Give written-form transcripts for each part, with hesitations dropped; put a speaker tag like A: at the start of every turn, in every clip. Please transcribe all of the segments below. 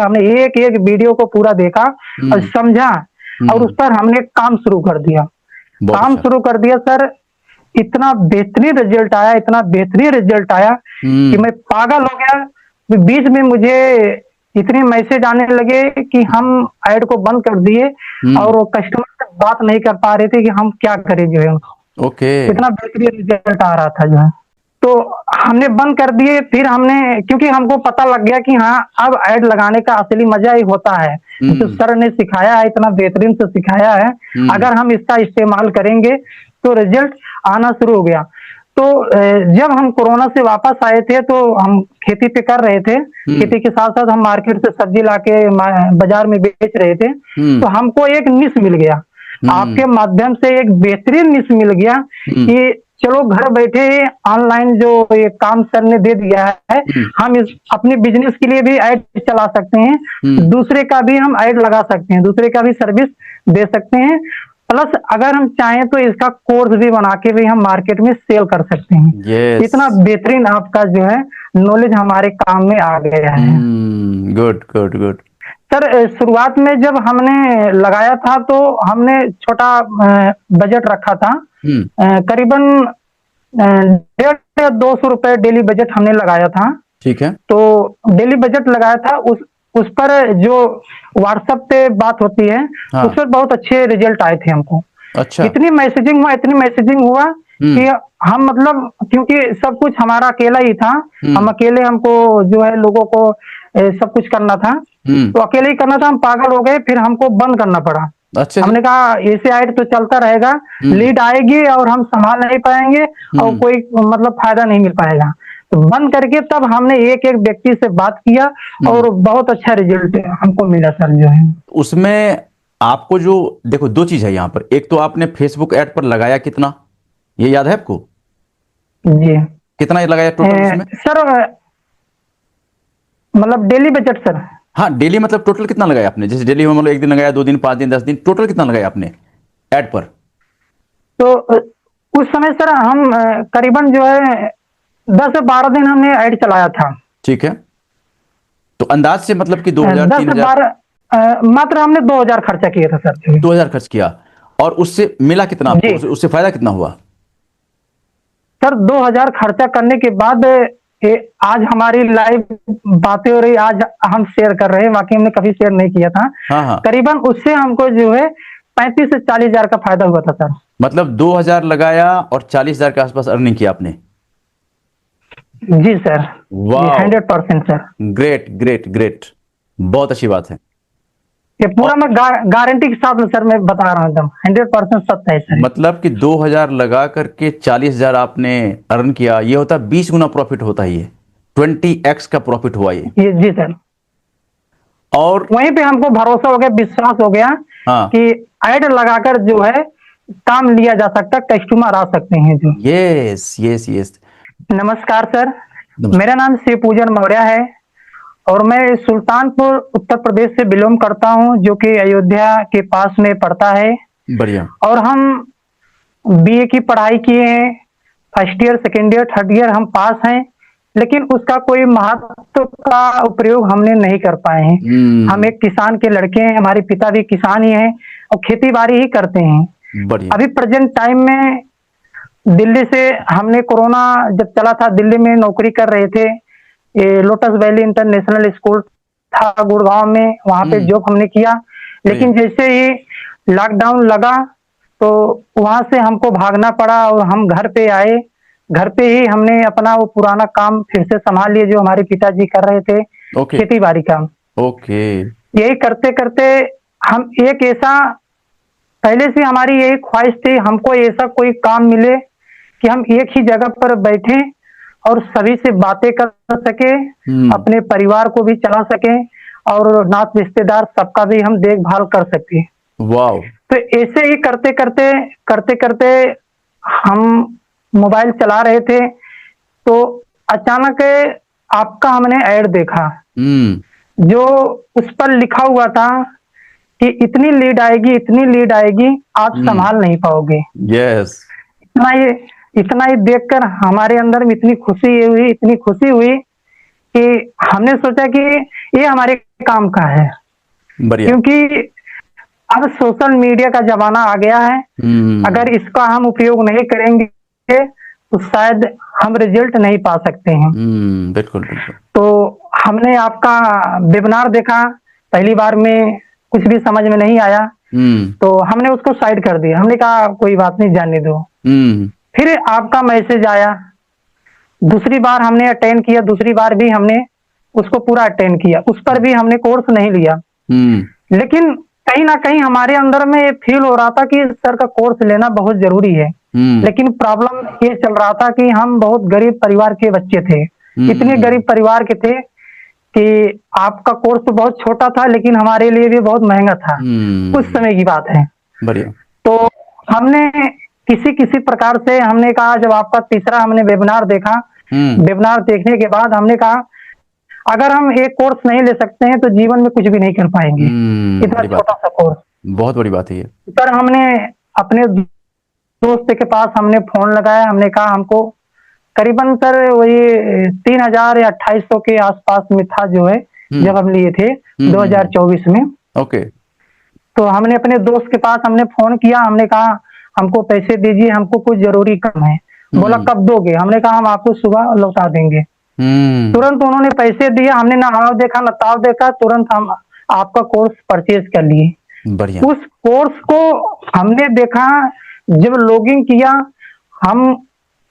A: हमने एक एक वीडियो को पूरा देखा और समझा और उस पर हमने काम शुरू कर दिया। काम
B: अच्छा।
A: शुरू कर दिया सर, इतना बेहतरीन रिजल्ट आया, इतना बेहतरीन रिजल्ट आया कि मैं पागल हो गया। बीच में मुझे इतने मैसेज आने लगे कि हम ऐड को बंद कर दिए और वो कस्टमर से बात नहीं कर पा रहे थे कि हम क्या करें जो है।
B: ओके।
A: इतना बेहतरीन रिजल्ट आ रहा था जो है, तो हमने बंद कर दिए। फिर हमने, क्योंकि हमको पता लग गया कि हाँ अब ऐड लगाने का असली मजा ही होता है, जो सर ने सिखाया है, इतना बेहतरीन से सिखाया है, अगर हम इसका इस्तेमाल करेंगे तो रिजल्ट आना शुरू हो गया। तो जब हम कोरोना से वापस आए थे तो हम खेती पे कर रहे थे, खेती के साथ साथ हम मार्केट से सब्जी लाके बाजार में बेच रहे थे। तो हमको एक निश मिल गया, आपके माध्यम से एक बेहतरीन निश मिल गया कि चलो घर बैठे ऑनलाइन जो ये काम सर ने दे दिया है, हम इस अपने बिजनेस के लिए भी ऐड चला सकते हैं, दूसरे का भी हम ऐड लगा सकते हैं, दूसरे का भी सर्विस दे सकते हैं, प्लस अगर हम चाहें तो इसका कोर्स भी बना के भी हम मार्केट में सेल कर सकते हैं। इतना बेहतरीन आपका जो है नॉलेज हमारे काम में आ गया है।
B: Good good good.
A: सर शुरुआत में जब हमने लगाया था तो हमने छोटा बजट रखा था, करीबन 150-200 रुपए डेली बजट हमने लगाया था।
B: ठीक है।
A: तो डेली बजट लगाया था, उस पर जो व्हाट्सएप पे बात होती है, उस पर बहुत अच्छे रिजल्ट आए थे हमको।
B: अच्छा।
A: इतनी मैसेजिंग हुआ कि हम मतलब, क्योंकि सब कुछ हमारा अकेला ही था, हम अकेले, हमको जो है लोगों को सब कुछ करना था, तो अकेले ही करना था, हम पागल हो गए, फिर हमको बंद करना पड़ा।
B: अच्छा।
A: हमने कहा ऐसे ऐड तो चलता रहेगा, लीड आएगी और हम संभाल नहीं पाएंगे और कोई मतलब फायदा नहीं मिल पाएगा, तो बंद करके तब हमने एक एक व्यक्ति से बात किया और बहुत अच्छा रिजल्ट हमको मिला सर जो है।
B: उसमें आपको जो देखो, दो चीज है यहाँ पर, एक तो आपने फेसबुक ऐड पर लगाया कितना, ये याद है आपको?
A: जी।
B: कितना लगाया टोटल उसमें?
A: सर मतलब डेली बजट सर।
B: हाँ डेली, मतलब टोटल कितना लगाया आपने? जैसे डेली में मतलब 1 दिन लगाया, 2 दिन, 5 दिन, 10 दिन, टोटल कितना लगाया आपने ऐड पर?
A: तो उस समय सर हम करीबन जो है 10 से 12 दिन हमने ऐड चलाया था।
B: ठीक है, तो अंदाज से मतलब कि 2000
A: 10 से
B: 3000?
A: 12 मात्र हमने 2000 खर्चा किया था सर।
B: 2000 खर्च किया, और उससे मिला कितना आपको? उससे फायदा कितना हुआ
A: सर? 2000 खर्चा करने के बाद आज हमारी लाइव बातें हो रही, आज हम शेयर कर रहे हैं, वाकई हमने कभी शेयर नहीं किया था।
B: हाँ।
A: करीबन उससे हमको जो है 35 से 40 हजार का फायदा हुआ था सर।
B: मतलब 2000 लगाया और 40,000 के आसपास अर्निंग किया आपने?
A: जी सर।
B: वाह,
A: 100% सर।
B: ग्रेट ग्रेट ग्रेट, बहुत अच्छी बात है।
A: ये पूरा मैं गारंटी के साथ सर मैं बता रहा हूँ, एकदम 100% सत्य है सर।
B: मतलब कि 2000 लगा करके 40,000 आपने अर्न किया, ये होता 20 गुना प्रॉफिट होता है, ये 20x का प्रॉफिट हुआ ये।
A: जी सर।
B: और
A: वहीं पे हमको भरोसा हो गया, विश्वास हो गया कि ऐड लगाकर जो है काम लिया जा सकता, कस्टमर आ सकते हैं जो।
B: Yes yes yes.
A: नमस्कार सर, मेरा नाम शिव पूजन मौर्य है और मैं सुल्तानपुर उत्तर प्रदेश से बिलोंग करता हूं, जो कि अयोध्या के पास में पड़ता है।
B: बढ़िया।
A: और हम बीए की पढ़ाई किए हैं, first year, second year, third year हम पास हैं, लेकिन उसका कोई महत्व का उपयोग हमने नहीं कर पाए हैं। हम एक किसान के लड़के हैं, हमारे पिता भी किसान ही हैं और खेती बाड़ी ही करते हैं।
B: बढ़िया।
A: अभी प्रेजेंट टाइम में दिल्ली से हमने, कोरोना जब चला था, दिल्ली में नौकरी कर रहे थे, ये लोटस वैली इंटरनेशनल स्कूल था गुड़गांव में, वहां पे जॉब हमने किया। लेकिन जैसे ही लॉकडाउन लगा तो वहां से हमको भागना पड़ा और हम घर पे आए। घर पे ही हमने अपना वो पुराना काम फिर से संभाल लिए जो हमारे पिताजी कर रहे थे, खेती बाड़ी का। यही करते करते हम एक ऐसा, पहले से हमारी यही ख्वाहिश थी, हमको ऐसा कोई काम मिले कि हम एक ही जगह पर बैठे और सभी से बातें कर सके, अपने परिवार को भी चला सके और नात रिश्तेदार सबका भी हम देखभाल कर सके।
B: वाह।
A: तो ऐसे ही करते करते हम मोबाइल चला रहे थे तो अचानक आपका हमने ऐड देखा, जो उस पर लिखा हुआ था कि इतनी लीड आएगी, इतनी लीड आएगी, आप संभाल नहीं पाओगे।
B: यस।
A: इतना ही देखकर हमारे अंदर में इतनी खुशी हुई कि हमने सोचा कि ये हमारे काम का है,
B: बढ़िया।
A: क्योंकि अब सोशल मीडिया का जमाना आ गया है। अगर इसका हम उपयोग नहीं करेंगे तो शायद हम रिजल्ट नहीं पा सकते हैं।
B: बिल्कुल बिल्कुल।
A: तो हमने आपका वेबिनार देखा, पहली बार में कुछ भी समझ में नहीं आया, तो हमने उसको साइड कर दिया। हमने कहा कोई बात नहीं, जाने दो। फिर आपका मैसेज आया, दूसरी बार हमने अटेंड किया, दूसरी बार भी हमने उसको पूरा अटेंड किया, उस पर भी हमने कोर्स नहीं लिया। लेकिन कहीं ना कहीं हमारे अंदर में ये फील हो रहा था कि सर का कोर्स लेना बहुत जरूरी है। लेकिन प्रॉब्लम ये चल रहा था कि हम बहुत गरीब परिवार के बच्चे थे, इतने गरीब परिवार के थे कि आपका कोर्स तो बहुत छोटा था, लेकिन हमारे लिए भी बहुत महंगा था। उस समय की बात है।
B: बढ़िया।
A: तो हमने किसी किसी प्रकार से हमने कहा, जब आपका तीसरा हमने वेबिनार देखा, वेबिनार देखने के बाद हमने कहा अगर हम एक कोर्स नहीं ले सकते हैं तो जीवन में कुछ भी नहीं कर पाएंगे। इतना छोटा सा कोर्स,
B: बहुत बड़ी बात है ये।
A: सर हमने अपने दोस्त के पास हमने फोन लगाया, हमने कहा हमको करीबन सर वही 3,000 या 2,800 के आसपास में था जो है, जब हम लिए थे 2024 में।
B: ओके।
A: तो हमने अपने दोस्त के पास हमने फोन किया, हमने कहा हमको पैसे दीजिए, हमको कुछ जरूरी काम है। बोला कब दोगे? हमने कहा हम आपको सुबह लौटा देंगे। तुरंत उन्होंने पैसे दिए, हमने ना हाव देखा ना ताव देखा, तुरंत हम आपका कोर्स परचेज कर लिए।
B: बढ़िया। उस
A: कोर्स को हमने देखा, जब लॉगिन किया, हम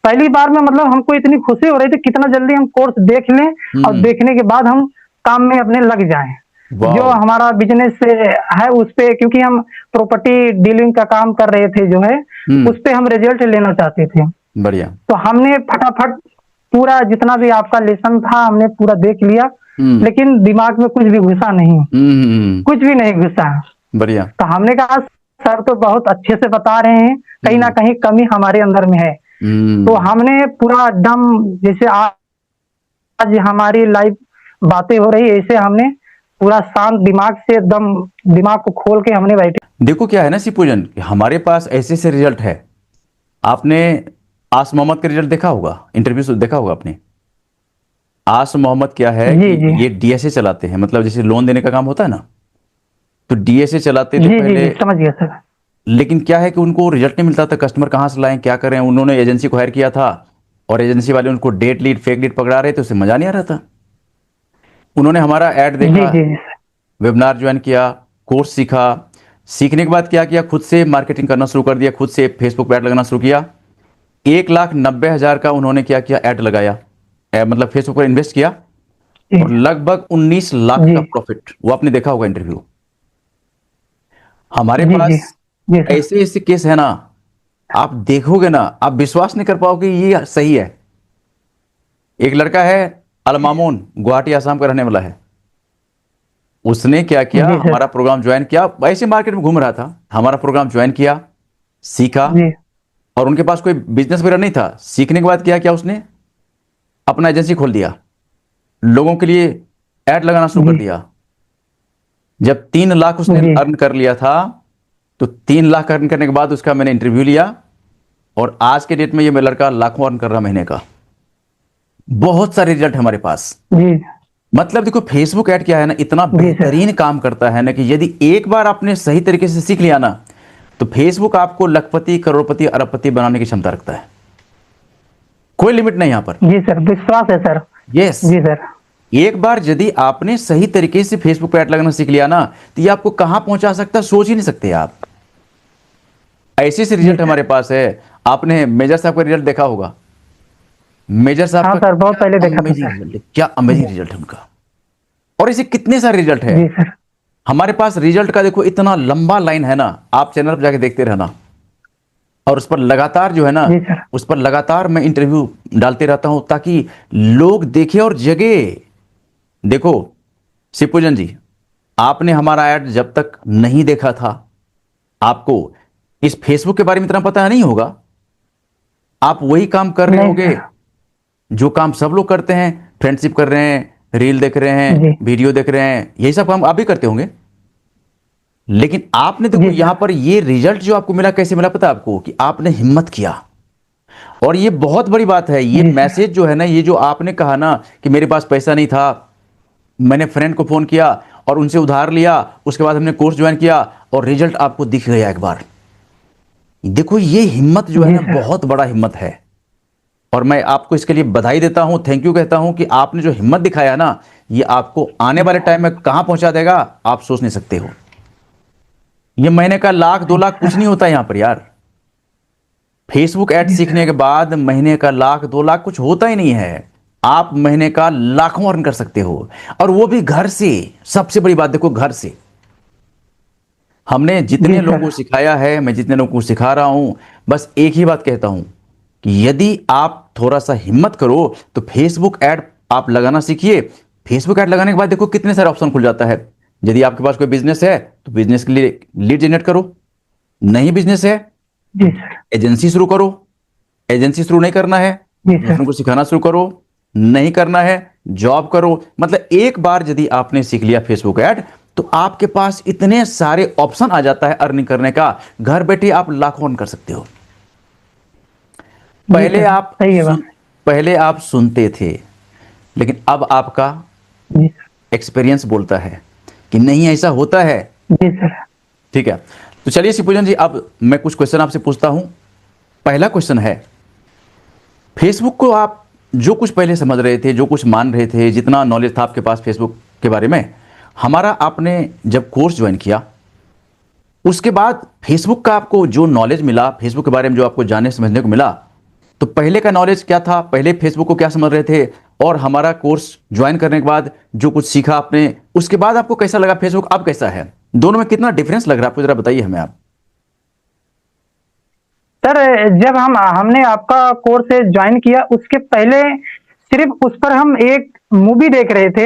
A: पहली बार में मतलब हमको इतनी खुशी हो रही थी कितना जल्दी हम कोर्स देख लें और देखने के बाद हम काम में अपने लग जाएं। जो हमारा बिजनेस है उस पे, क्योंकि हम प्रॉपर्टी डीलिंग का काम कर रहे थे जो है, उस पे हम रिजल्ट लेना चाहते थे।
B: बढ़िया।
A: तो हमने फटाफट पूरा जितना भी आपका लेसन था हमने पूरा देख लिया, लेकिन दिमाग में कुछ भी घुसा नहीं, कुछ भी नहीं घुसा। बढ़िया। तो हमने कहा सर तो बहुत अच्छे से बता रहे हैं, कहीं ना कहीं कमी हमारे अंदर में है। तो हमने पूरा एकदम जैसे आज हमारी लाइव बातें हो रही है, ऐसे हमने पूरा शांत दिमाग से एकदम दिमाग को खोल के हमने बैठे।
B: देखो क्या है ना शिवपूजन, हमारे पास ऐसे से रिजल्ट है। आपने आस मोहम्मद का रिजल्ट देखा होगा, इंटरव्यू देखा होगा आपने। आस मोहम्मद क्या है कि ये डीएसए चलाते हैं, मतलब जैसे लोन देने का काम होता है ना, तो डीएसए चलाते थे पहले।
A: समझ गया सर।
B: लेकिन क्या है कि उनको रिजल्ट नहीं मिलता था, कस्टमर कहाँ से लाएं क्या करें। उन्होंने एजेंसी को हायर किया था और एजेंसी वाले उनको डेट लीड फेक लीड पकड़ा रहे थे, उससे मजा नहीं आ रहा था। उन्होंने हमारा ऐड देखा, वेबिनार ज्वाइन किया, कोर्स सीखा। सीखने के बाद क्या किया, खुद से मार्केटिंग करना शुरू कर दिया, खुद से फेसबुक पे ऐड लगाना शुरू किया। 1,90,000 का उन्होंने क्या किया, ऐड लगाया, मतलब फेसबुक पर इन्वेस्ट किया और लगभग 19 लाख का प्रॉफिट। वो आपने देखा होगा इंटरव्यू। हमारे पास ऐसे ऐसे केस है ना, आप देखोगे ना आप विश्वास नहीं कर पाओगे ये सही है। एक लड़का है अलमामून, गुवाहाटी आसाम का रहने वाला है। उसने क्या किया, हमारा प्रोग्राम ज्वाइन किया, ऐसे मार्केट में घूम रहा था, हमारा प्रोग्राम ज्वाइन किया, सीखा, और उनके पास कोई बिजनेस वगैरह नहीं था। सीखने के बाद क्या किया, उसने अपना एजेंसी खोल दिया, लोगों के लिए ऐड लगाना शुरू कर दिया। जब 3 लाख उसने अर्न कर लिया था, तो 3 लाख अर्न करने के बाद उसका मैंने इंटरव्यू लिया और आज के डेट में ये मेरा लड़का लाखों अर्न कर रहा महीने का। बहुत सारे रिजल्ट हमारे पास। मतलब देखो फेसबुक ऐड क्या है ना, इतना बेहतरीन काम करता है ना कि यदि एक बार आपने सही तरीके से सीख लिया ना, तो फेसबुक आपको लखपति, करोड़पति, अरबपति बनाने की क्षमता रखता है। कोई लिमिट नहीं यहां पर।
A: जी सर, विश्वास है सर।
B: यस जी सर। एक बार यदि आपने सही तरीके से फेसबुक पे ऐड लगाना सीख लिया ना, तो ये आपको कहां पहुंचा सकता है सोच ही नहीं सकते आप। ऐसे से रिजल्ट हमारे पास है। आपने मेजर साहब का रिजल्ट देखा होगा। मेजर साहब
A: हाँ सर, बहुत पहले देखा था
B: सर। क्या अमेजिंग रिजल्ट है उनका। और ऐसे कितने सारे रिजल्ट है
A: जी सर।
B: हमारे पास। रिजल्ट का देखो इतना लंबा लाइन है ना, आप चैनल पर जाके देखते रहना, और उस पर लगातार जो है ना, उस पर लगातार मैं इंटरव्यू डालते रहता हूं ताकि लोग देखें और जगे। देखो शिवपूजन जी, आपने हमारा ऐड जब तक नहीं देखा था, आपको इस फेसबुक के बारे में इतना पता नहीं होगा। आप वही काम कर रहे होगे जो काम सब लोग करते हैं, फ्रेंडशिप कर रहे हैं, रील देख रहे हैं, वीडियो देख रहे हैं, यही सब काम आप भी करते होंगे। लेकिन आपने देखो यहां पर ये रिजल्ट जो आपको मिला, कैसे मिला पता है आपको, कि आपने हिम्मत किया। और ये बहुत बड़ी बात है। ये मैसेज जो है ना, ये जो आपने कहा ना कि मेरे पास पैसा नहीं था, मैंने फ्रेंड को फोन किया और उनसे उधार लिया, उसके बाद हमने कोर्स ज्वाइन किया और रिजल्ट आपको दिख गया एक बार। देखो ये हिम्मत जो है
A: जी
B: ना,
A: सर।
B: बहुत बड़ा हिम्मत है, और मैं आपको इसके लिए बधाई देता हूं, थैंक यू कहता हूं कि आपने जो हिम्मत दिखाया ना, ये आपको आने वाले टाइम में कहां पहुंचा देगा आप सोच नहीं सकते हो। ये महीने का 1 लाख 2 लाख कुछ नहीं होता यहां पर यार। फेसबुक ऐड
A: जी
B: सीखने
A: सर।
B: के बाद महीने का 1 लाख 2 लाख कुछ होता ही नहीं है। आप महीने का लाखों अर्न कर सकते हो, और वो भी घर से। सबसे बड़ी बात देखो, घर से। हमने
A: जी
B: जितने लोगों
A: सर।
B: को सिखाया है, मैं जितने लोगों को सिखा रहा हूं, बस एक ही बात कहता हूं कि यदि आप थोड़ा सा हिम्मत करो तो फेसबुक ऐड आप लगाना सीखिए। फेसबुक ऐड लगाने के बाद देखो कितने सारे ऑप्शन खुल जाता है। यदि आपके पास कोई बिजनेस है तो बिजनेस के लिए लीड जनरेट करो, नहीं बिजनेस है
A: जी
B: तो
A: सर।
B: एजेंसी शुरू करो। एजेंसी शुरू नहीं करना है,
A: जी सर।
B: दूसरों को सिखाना शुरू करो। नहीं करना है, जॉब करो। मतलब एक बार यदि आपने सीख लिया फेसबुक ऐड, तो आपके पास इतने सारे ऑप्शन आ जाता है अर्निंग करने का। घर बैठे आप लाखों अर्न कर सकते हो।
A: जी
B: पहले
A: सर।
B: आप
A: सही है
B: सुन
A: बात।
B: पहले आप सुनते थे, लेकिन अब आपका
A: जी सर।
B: एक्सपीरियंस बोलता है कि नहीं, ऐसा होता है।
A: जी सर।
B: ठीक है, तो चलिए शिवपूजन जी, अब मैं कुछ क्वेश्चन आपसे पूछता हूं। पहला क्वेश्चन है, फेसबुक को आप जो कुछ पहले समझ रहे थे, जो कुछ मान रहे थे, जितना नॉलेज था आपके पास फेसबुक के बारे में, हमारा आपने जब कोर्स ज्वाइन किया, उसके बाद फेसबुक का आपको जो नॉलेज मिला, फेसबुक के बारे में जो आपको जानने समझने को मिला, तो पहले का नॉलेज क्या था, पहले फेसबुक को क्या समझ रहे थे, और हमारा कोर्स ज्वाइन करने के बाद जो कुछ सीखा आपने, उसके बाद आपको कैसा लगा फेसबुक, अब कैसा है, दोनों में कितना डिफरेंस लग रहा है आपको, जरा बताइए हमें आप।
A: सर, जब हमने आपका कोर्स ज्वाइन किया, उसके पहले सिर्फ उस पर हम एक मूवी देख रहे थे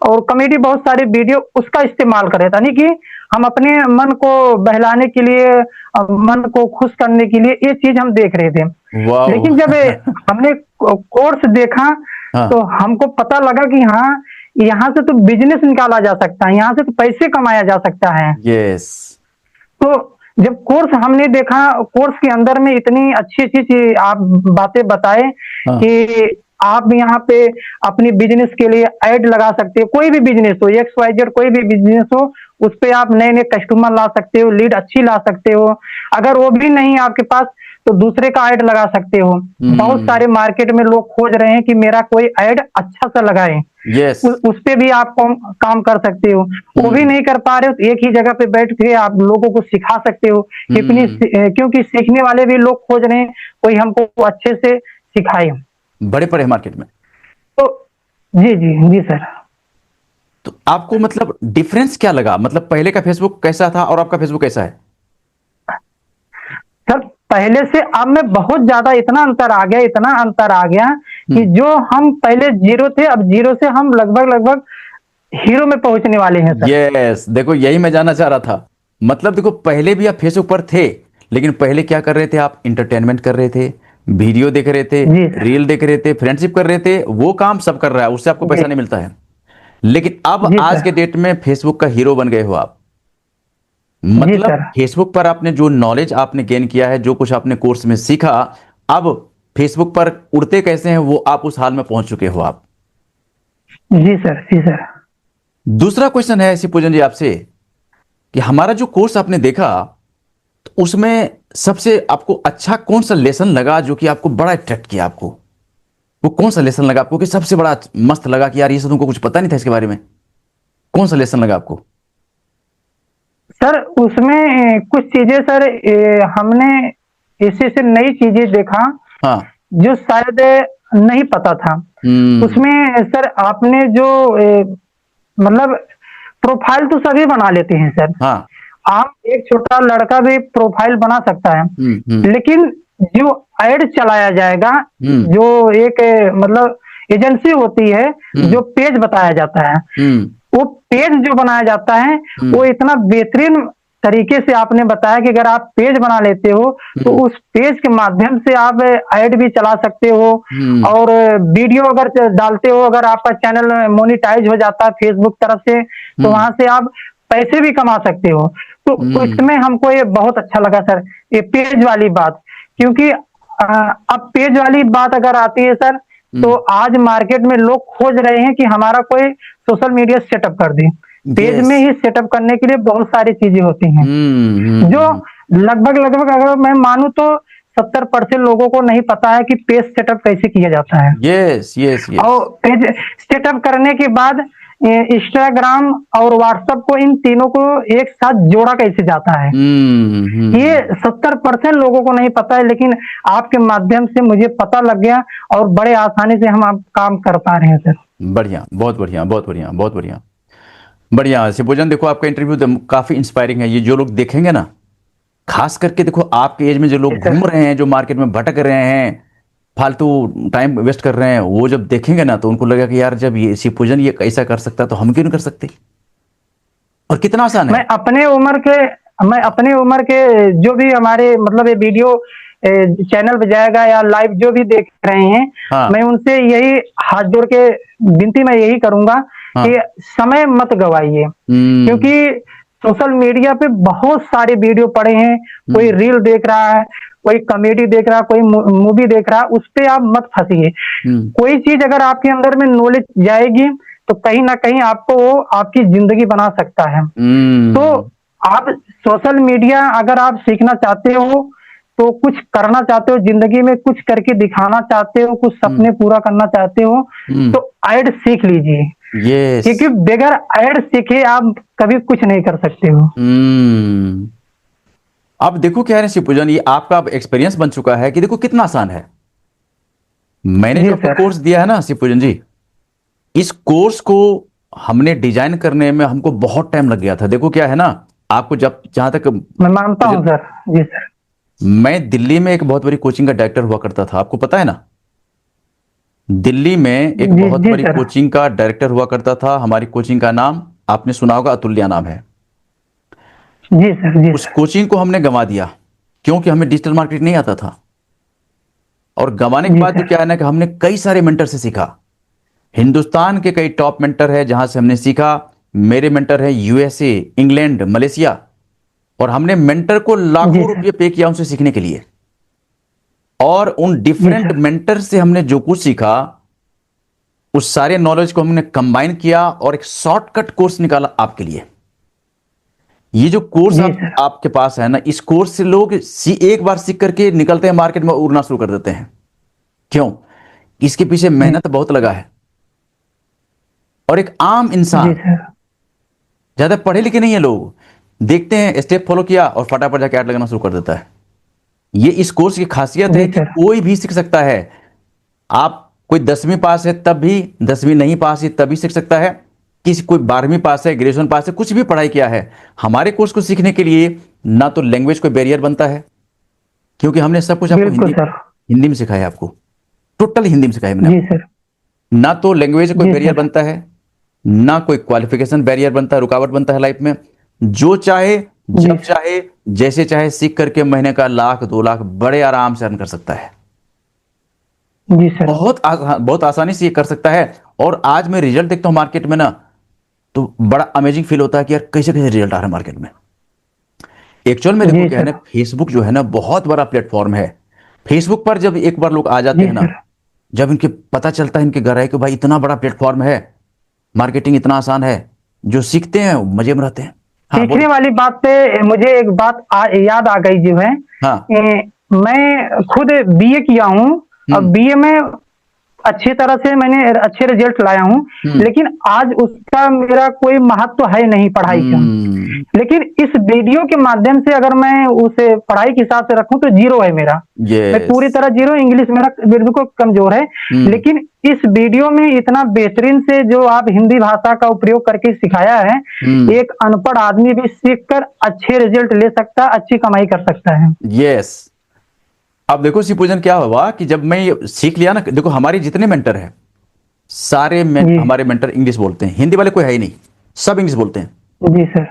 A: और कॉमेडी बहुत सारे वीडियो उसका इस्तेमाल कर रहे थे, यानी कि हम अपने मन को बहलाने के लिए, मन को खुश करने के लिए ये चीज हम देख रहे थे।
B: वाह।
A: लेकिन जब हमने कोर्स देखा
B: हाँ।
A: तो हमको पता लगा कि हाँ, यहाँ से तो बिजनेस निकाला जा सकता है, यहाँ से तो पैसे कमाया जा सकता है।
B: यस।
A: तो जब कोर्स हमने देखा, कोर्स के अंदर में इतनी अच्छी अच्छी चीज आप बातें बताए
B: हाँ।
A: कि आप यहाँ पे अपनी बिजनेस के लिए ऐड लगा सकते हो, कोई भी बिजनेस हो, एक्स वाई जेड कोई भी बिजनेस हो, उस पे आप नए नए कस्टमर ला सकते हो, लीड अच्छी ला सकते हो। अगर वो भी नहीं है आपके पास तो दूसरे का ऐड लगा सकते हो। बहुत सारे मार्केट में लोग खोज रहे हैं कि मेरा कोई ऐड अच्छा सा लगाए,
B: यस।
A: उस पे भी आप काम कर सकते हो। वो भी नहीं कर पा रहे हो तो एक ही जगह पे बैठ के आप लोगों को सिखा सकते हो, क्योंकि सीखने वाले भी लोग खोज रहे हैं कोई हमको अच्छे से सिखाए।
B: बड़े पड़े मार्केट में।
A: तो जी जी जी सर।
B: तो आपको मतलब डिफरेंस क्या लगा, मतलब पहले का फेसबुक कैसा था और आपका फेसबुक कैसा है?
A: सर, पहले से अब में बहुत ज्यादा इतना अंतर आ गया, इतना अंतर आ गया कि जो हम पहले जीरो थे, अब जीरो से हम लगभग लगभग हीरो में पहुंचने वाले हैं सर।
B: यस, देखो यही मैं जानना चाह रहा था। मतलब देखो, पहले भी आप फेसबुक पर थे, लेकिन पहले क्या कर रहे थे आप, इंटरटेनमेंट कर रहे थे, वीडियो देख रहे थे,
A: जी सर।
B: रील देख रहे थे, फ्रेंडशिप कर रहे थे, वो काम सब कर रहा है, उससे आपको
A: जी
B: पैसा नहीं मिलता है। लेकिन अब
A: जी
B: आज
A: सर।
B: के डेट में फेसबुक का हीरो बन गए हो आप।
A: जी
B: मतलब
A: सर।
B: फेसबुक पर आपने जो नॉलेज आपने गेन किया है, जो कुछ आपने कोर्स में सीखा, अब फेसबुक पर उड़ते कैसे हैं वो आप उस हाल में पहुंच चुके हो आप।
A: जी सर। जी सर।
B: दूसरा क्वेश्चन है शिवपूजन जी आपसे, कि हमारा जो कोर्स आपने देखा, तो उसमें सबसे आपको अच्छा कौन सा लेसन लगा, जो कि आपको बड़ा अट्रैक्ट किया आपको? वो कौन सा लेसन लगा आपको कि सबसे बड़ा मस्त लगा कि यार ये सब तुमको कुछ पता नहीं था इसके बारे में? कौन सा लेसन लगा आपको?
A: सर, उसमें कुछ चीजें सर, हमने ऐसे से नई चीजें देखा
B: हाँ।
A: जो शायद नहीं पता था।
B: हम्म।
A: उसमें सर आपने जो मतलब प्रोफाइल तो सभी बना लेते हैं सर,
B: हाँ।
A: आप एक छोटा लड़का भी प्रोफाइल बना सकता है,
B: हम्म।
A: लेकिन जो ऐड चलाया जाएगा,
B: हम्म।
A: जो एक मतलब एजेंसी होती है,
B: हम्म।
A: जो पेज बताया जाता है,
B: हम्म।
A: वो पेज जो बनाया जाता है वो
B: हम्म।
A: इतना बेहतरीन तरीके से आपने बताया कि अगर आप पेज बना लेते हो तो
B: हम्म।
A: उस पेज के माध्यम से आप ऐड भी चला सकते हो,
B: हम्म।
A: और वीडियो अगर डालते हो, अगर आपका चैनल मोनिटाइज हो जाता है फेसबुक तरफ से, तो
B: हम्म।
A: वहां से आप पैसे भी कमा सकते हो। तो
B: हम्म।
A: इसमें हमको ये बहुत अच्छा लगा सर, ये पेज वाली बात। क्योंकि अब पेज वाली बात अगर आती है सर, तो
B: हम्म।
A: आज मार्केट में लोग खोज रहे हैं कि हमारा कोई सोशल मीडिया सेटअप कर दे। पेज में
B: यस।
A: ही सेटअप करने के लिए बहुत सारी चीजें होती हैं, जो लगभग लगभग अगर मैं मानूं तो 70% लोगों को नहीं पता है कि पेज सेटअप कैसे किया जाता है।
B: Yes yes yes.
A: और पेज सेटअप करने के बाद इंस्टाग्राम और व्हाट्सएप को, इन तीनों को एक साथ जोड़ा कैसे जाता है, ये 70% लोगों को नहीं पता है, लेकिन आपके माध्यम से मुझे पता लग गया और बड़े आसानी से हम आप काम कर पा रहे हैं सर।
B: बढ़िया, बहुत बढ़िया, बहुत बढ़िया, बहुत बढ़िया, बढ़िया। शिवभोजन, देखो आपका इंटरव्यू काफी इंस्पायरिंग है। ये जो लोग देखेंगे ना, खास करके देखो आपके एज में जो लोग घूम रहे हैं, जो मार्केट में भटक रहे हैं, फालतू टाइम वेस्ट कर रहे हैं, वो जब देखेंगे ना तो उनको लगेगा कि यार जब ये शिवपूजन ये कैसा कर सकता है तो हम क्यों नहीं कर सकते, और कितना आसान है।
A: मैं अपने उम्र के जो भी हमारे मतलब ये वीडियो चैनल पे जाएगा या लाइव जो भी देख रहे हैं,
B: हाँ
A: मैं उनसे यही हाथ जोड़ के विनती मैं यही करूंगा
B: हाँ।
A: कि समय मत गवाइए, क्योंकि सोशल मीडिया पे बहुत सारे वीडियो पड़े हैं, कोई रील देख रहा है, कोई कॉमेडी देख रहा है, कोई मूवी देख रहा है, उस पे आप मत फंसिए। कोई चीज अगर आपके अंदर में नॉलेज जाएगी तो कहीं ना कहीं आपको वो आपकी जिंदगी बना सकता है। तो आप सोशल मीडिया अगर आप सीखना चाहते हो, तो कुछ करना चाहते हो जिंदगी में, कुछ करके दिखाना चाहते हो, कुछ सपने पूरा करना चाहते हो, तो ऐड सीख लीजिए,
B: यस।
A: क्योंकि बगैर ऐड सीखे आप कभी कुछ नहीं कर सकते हो।
B: अब देखो क्या है ना शिवपूजन, ये आपका अब एक्सपीरियंस बन चुका है कि देखो कितना आसान है। मैंने
A: जी
B: जो आपको
A: सर।
B: कोर्स दिया है ना शिवपूजन जी, इस कोर्स को हमने डिजाइन करने में हमको बहुत टाइम लग गया था। देखो क्या है ना, आपको जब जहां तक
A: मैं मानता हूँ सर। जी सर।
B: मैं दिल्ली में एक बहुत बड़ी कोचिंग का डायरेक्टर हुआ करता था, आपको पता है ना। दिल्ली में एक
A: जी
B: बहुत
A: जी
B: बड़ी
A: सर।
B: कोचिंग का डायरेक्टर हुआ करता था। हमारी कोचिंग का नाम आपने सुना होगा, अतुल्या नाम है।
A: जी सर। जी
B: उस
A: सर।
B: कोचिंग को हमने गंवा दिया क्योंकि हमें डिजिटल मार्केटिंग नहीं आता था। और गंवाने के
A: जी
B: बाद जो
A: सर।
B: क्या है ना कि हमने कई सारे मेंटर से सीखा। हिंदुस्तान के कई टॉप मेंटर है जहां से हमने सीखा। मेरे मेंटर है यूएसए, इंग्लैंड, मलेशिया। और हमने मेंटर को
A: जी
B: लाखों
A: सर।
B: रुपए पे किया उनसे सीखने के लिए। और उन
A: जी
B: डिफरेंट
A: सर।
B: मेंटर से हमने जो कुछ सीखा, उस सारे नॉलेज को हमने कंबाइन किया और एक शॉर्टकट कोर्स निकाला आपके लिए। ये जो कोर्स
A: जी सर।
B: आपके पास है ना, इस कोर्स से लोग एक बार सीख करके निकलते हैं, मार्केट में उड़ना शुरू कर देते हैं। क्यों? इसके पीछे
A: जी
B: मेहनत बहुत लगा है। और एक आम
A: जी
B: इंसान,
A: सर।
B: ज्यादा पढ़े लिखे नहीं है लोग, देखते हैं स्टेप फॉलो किया और फटाफट जाके ऐड लगाना शुरू कर देता है। ये इस कोर्स की खासियत है
A: जी
B: कि
A: सर।
B: कोई भी सीख सकता है। आप कोई 10वीं पास है तब भी, 10वीं नहीं पास है तब भी सीख सकता है। किसी कोई 12वीं पास है, ग्रेजुएशन पास है, कुछ भी पढ़ाई किया है, हमारे कोर्स को सीखने के लिए ना तो लैंग्वेज कोई बैरियर बनता है, क्योंकि हमने सब कुछ आपको
A: बिल्कुल
B: हिंदी
A: सर।
B: हिंदी में सिखाया। आपको टोटल हिंदी में सिखाया मैंने
A: जी
B: आपको।
A: सर।
B: ना तो लैंग्वेज कोई
A: जी
B: बैरियर
A: सर।
B: बनता है, ना कोई क्वालिफिकेशन बैरियर बनता है, रुकावट बनता है लाइफ में। जो चाहे,
A: जी
B: जब
A: सर।
B: चाहे, जैसे चाहे सीख करके महीने का 1 लाख 2 लाख बड़े आराम से अर्न कर सकता है।
A: जी सर।
B: बहुत आसानी से ये कर सकता है। और आज मैं रिजल्ट देखता हूं मार्केट में ना, तो बड़ा अमेजिंग फील होता है कि यार कैसे कैसे रिजल्ट आ रहा है मार्केट में। एक्चुअल में देखो
A: जी
B: क्या है
A: सर।
B: ना, फेसबुक जो है ना बहुत बड़ा प्लेटफॉर्म है। फेसबुक पर जब एक बार लोग आ जाते
A: जी
B: हैं ना,
A: सर।
B: जब इनके पता चलता है इनके घर आए कि भाई इतना बड़ा प्लेटफॉर्म है, मार्केटिंग इतना आसान है, जो सीखते हैं वो मजे में रहते हैं। हाँ
A: सीखने
B: बोलिए।
A: वाली बात पे मुझे एक बात याद आ गई जो है।
B: हाँ।
A: मैं खुद बीए किया हूँ, और
B: हम्म
A: बीए में अच्छी तरह से मैंने अच्छे रिजल्ट लाया हूँ,
B: हम्म
A: लेकिन आज उसका मेरा कोई महत्व है नहीं पढ़ाई का।
B: हम्म।
A: लेकिन इस वीडियो के माध्यम से अगर मैं उसे पढ़ाई के हिसाब से रखूं तो जीरो है मेरा। मैं
B: यस।
A: पूरी तरह जीरो, इंग्लिश मेरा बिल्कुल कमजोर है।
B: हम्म
A: लेकिन इस वीडियो में इतना बेहतरीन से जो आप हिंदी भाषा का उपयोग करके सिखाया है,
B: हम्म।
A: एक अनपढ़ आदमी भी सीखकर अच्छे रिजल्ट ले सकता है, अच्छी कमाई कर सकता है।
B: यस। अब देखो शिवपूजन क्या हुआ कि जब मैं ये सीख लिया ना, देखो हमारे जितने मेंटर हैं सारे
A: जी।
B: हमारे मेंटर इंग्लिश बोलते हैं, हिंदी वाले कोई है ही नहीं, सब इंग्लिश बोलते हैं।
A: जी सर।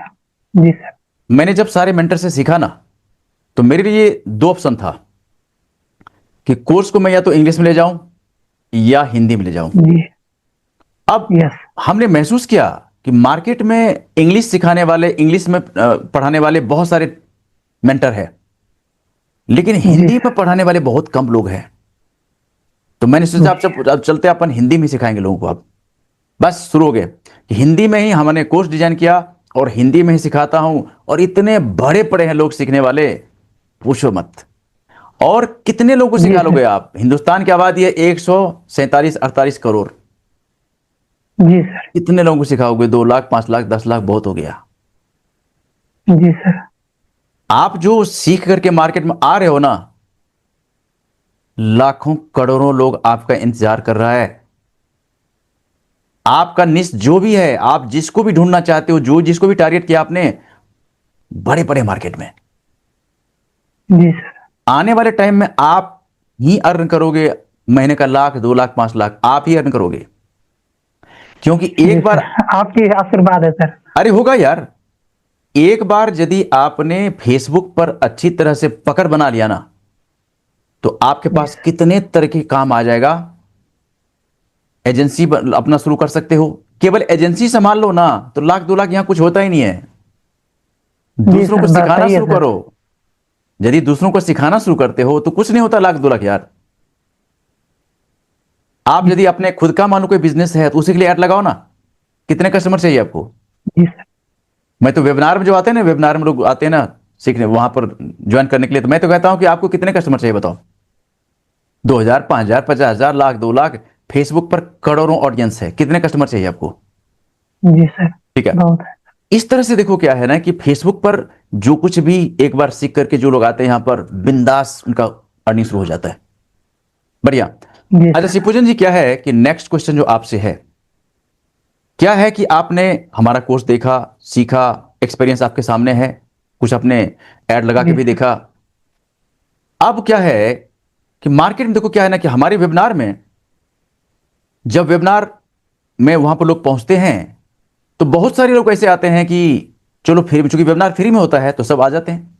A: जी सर।
B: मैंने जब सारे मेंटर से सीखा ना, तो मेरे लिए दो ऑप्शन था कि कोर्स को मैं या तो इंग्लिश में ले जाऊं या हिंदी में ले जाऊं।
A: जी।
B: अब
A: यस।
B: हमने महसूस किया कि मार्केट में इंग्लिश सिखाने वाले, इंग्लिश में पढ़ाने वाले बहुत सारे मेंटर हैं, लेकिन
A: जी
B: हिंदी
A: सर।
B: में पढ़ाने वाले बहुत कम लोग हैं। तो मैंने सोचा
A: जी।
B: अब चलते अपन हिंदी में सिखाएंगे लोगों को। अब बस शुरू हो गए कि हिंदी में ही हमने कोर्स डिजाइन किया और हिंदी में ही सिखाता हूं, और इतने बड़े पड़े हैं लोग सीखने वाले, पूछो मत। और कितने लोगों को
A: जी
B: सिखा
A: सर।
B: लोगे आप? हिंदुस्तान की आबादी है 147-48 करोड़,
A: जी सर।
B: कितने लोगों को सिखाओगे? 2 लाख, 5 लाख, 10 लाख बहुत हो गया।
A: जी सर।
B: आप जो सीख करके मार्केट में आ रहे हो ना, लाखों करोड़ों लोग आपका इंतजार कर रहा है। आपका निश जो भी है, आप जिसको भी ढूंढना चाहते हो, जो जिसको भी टारगेट किया आपने, बड़े बड़े मार्केट में
A: जी सर।
B: आने वाले टाइम में आप ही अर्न करोगे। महीने का 1 लाख, 2 लाख, 5 लाख आप ही अर्न करोगे, क्योंकि
A: जी
B: एक बार,
A: सर, आपकी आशीर्वाद है सर।
B: अरे होगा यार, एक बार यदि आपने फेसबुक पर अच्छी तरह से पकड़ बना लिया ना, तो आपके पास कितने तरह के काम आ जाएगा। एजेंसी अपना शुरू कर सकते हो, केवल एजेंसी संभाल लो ना, तो 1 लाख 2 लाख यहां कुछ होता ही नहीं है।
A: जी
B: दूसरों
A: सर,
B: को सिखाना
A: बताइए
B: शुरू
A: सर।
B: करो। यदि दूसरों को सिखाना शुरू करते हो तो कुछ नहीं होता 1 लाख 2 लाख यार। आप यदि अपने खुद का मानो कोई बिजनेस है तो उसी के लिए ऐड लगाओ ना। कितने कस्टमर चाहिए आपको?
A: जी सर।
B: मैं तो वेबिनार में जो आते हैं ना, वेबिनार में लोग आते हैं ना सीखने, वहां पर ज्वाइन करने के लिए, तो मैं तो कहता हूं कि आपको कितने कस्टमर चाहिए बताओ। 2,000, 5,000, 50,000, लाख, 2 लाख। फेसबुक पर करोड़ों ऑडियंस है, कितने कस्टमर चाहिए आपको?
A: जी सर।
B: ठीक है।
A: बहुत है।
B: इस तरह से देखो, क्या है ना कि फेसबुक पर जो कुछ भी एक बार सीख करके जो लोग आते हैं यहां पर, बिंदास उनका अर्निंग शुरू हो जाता है। बढ़िया।
A: जी
B: अच्छा
A: सर।
B: शिवपूजन जी, क्या है कि नेक्स्ट क्वेश्चन जो आपसे है, क्या है कि आपने हमारा कोर्स देखा, सीखा, एक्सपीरियंस आपके सामने है, कुछ आपने ऐड लगा के
A: जी
B: भी
A: सर।
B: देखा। अब क्या है कि मार्केट में देखो, क्या है ना कि हमारे वेबिनार में, जब वेबिनार में वहां पर लोग पहुंचते हैं तो बहुत सारे लोग ऐसे आते हैं कि चलो फ्री में, चूंकि वेबिनार फ्री में होता है तो सब आ जाते हैं।